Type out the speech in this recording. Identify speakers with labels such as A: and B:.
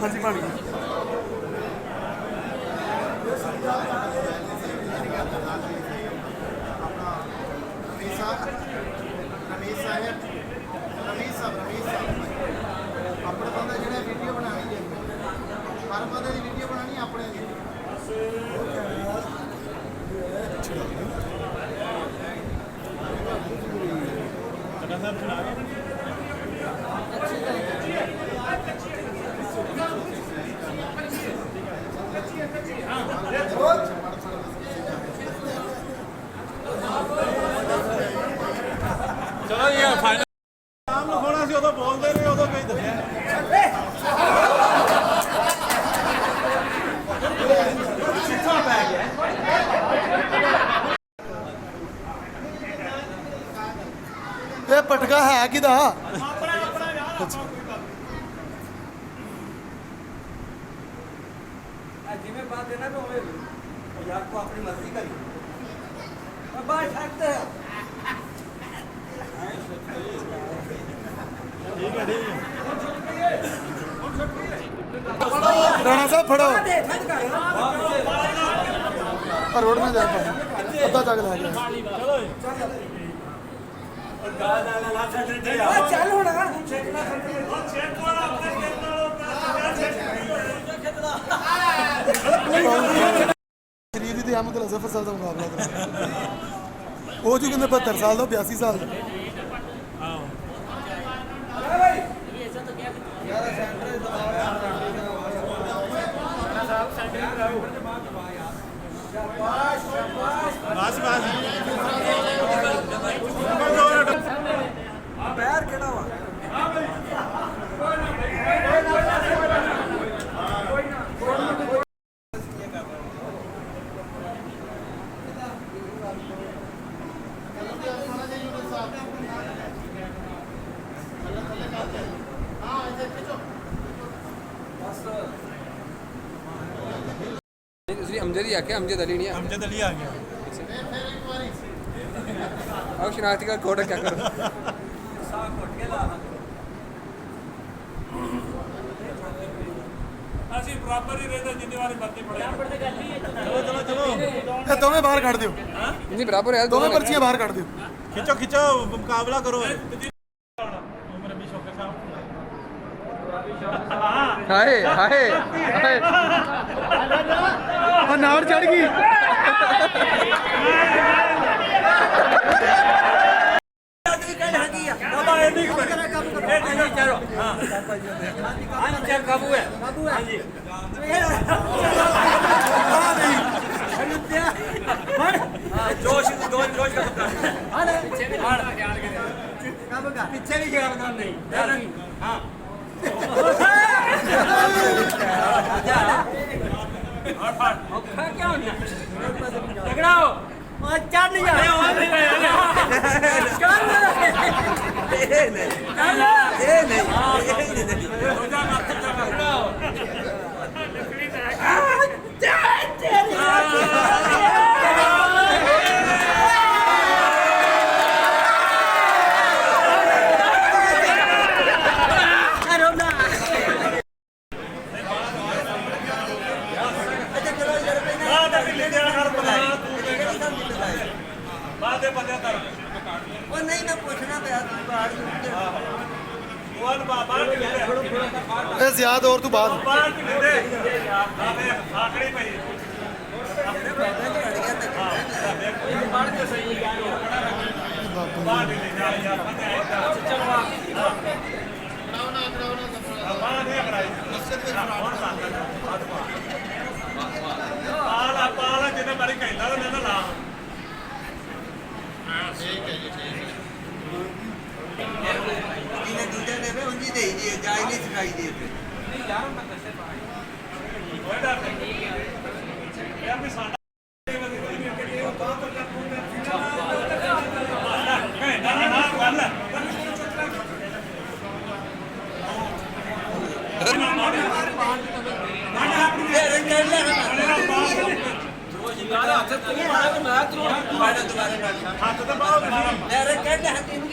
A: मर्जी बन गई।
B: अपने बंदे जो वीडियो बनानी है, हर बंदे की वीडियो बनानी अपने
C: चलो ये फाइनल नाम लिखाना सी उदों बोलते रहे उदों कोई दसिया
A: ये पटका है किदा
D: जिम्मे बात देना तो यार को अपनी मर्जी करी बात सकते हैं
A: राणा साहब फड़ो रोड में जाए अद्धा तक ला गया
D: चल होना
A: शरीर की अहमद जफर साहब का मुकाबला हो चुके 72 साल का 82 साल का
C: बस बस
D: पैर केड़ा वा
E: अमजद ही आ क्या अमजद अली नहीं है
C: अमजद अली आ गया
E: और शनाख्ती का कोड क्या करो
C: ਅਸੀਂ ਬਰਾਬਰ ਹੀ ਰਹਿੰਦੇ ਜਿੰਨੀ ਵਾਰੀ ਮਰਜ਼ੀ ਪੜੇ ਚਲੋ ਚਲੋ ਚਲੋ
A: ये दोवें बाहर काट दियो
E: नहीं बराबर है
A: दोवें पर्चियां बाहर काट दियो
C: खिंचो खिंचो मुकाबला करो उमर अभी शौकत साहब
E: हाय हाय हाय
A: नाड़ चढ़ गई
D: काबू है हाँ जी जोश जोश जोश का पीछे भी गया नहीं हाँ क्या झगड़ा हो चढ़ नहीं
A: ज्यादा और तू बाद
D: सिखाई दी
C: ਹੱਥ ਤੇ ਪਾਓ